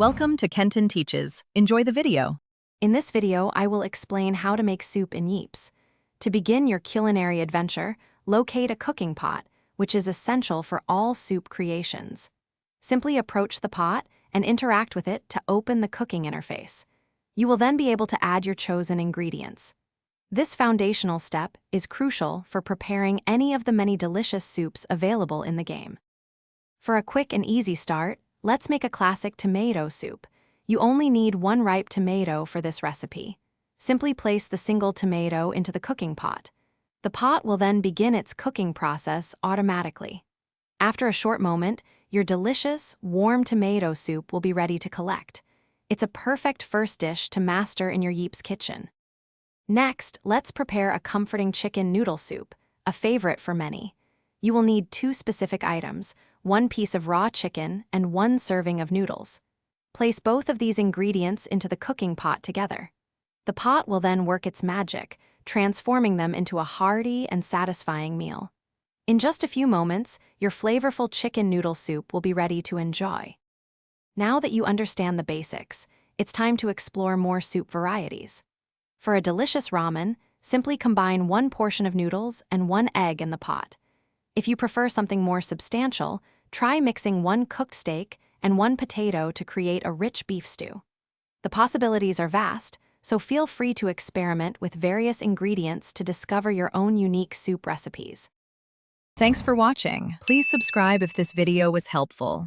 Welcome to Kenton Teaches. Enjoy the video. In this video, I will explain how to make soup in Yeeps. To begin your culinary adventure, locate a cooking pot, which is essential for all soup creations. Simply approach the pot and interact with it to open the cooking interface. You will then be able to add your chosen ingredients. This foundational step is crucial for preparing any of the many delicious soups available in the game. For a quick and easy start, let's make a classic tomato soup. You only need one ripe tomato for this recipe. Simply place the single tomato into the cooking pot. The pot will then begin its cooking process automatically. After a short moment, your delicious, warm tomato soup will be ready to collect. It's a perfect first dish to master in your Yeeps kitchen. Next, let's prepare a comforting chicken noodle soup, a favorite for many. You will need two specific items, one piece of raw chicken and one serving of noodles. Place both of these ingredients into the cooking pot together. The pot will then work its magic, transforming them into a hearty and satisfying meal. In just a few moments, your flavorful chicken noodle soup will be ready to enjoy. Now that you understand the basics, it's time to explore more soup varieties. For a delicious ramen, simply combine one portion of noodles and one egg in the pot. If you prefer something more substantial, try mixing one cooked steak and one potato to create a rich beef stew. The possibilities are vast, so feel free to experiment with various ingredients to discover your own unique soup recipes. Thanks for watching. Please subscribe if this video was helpful.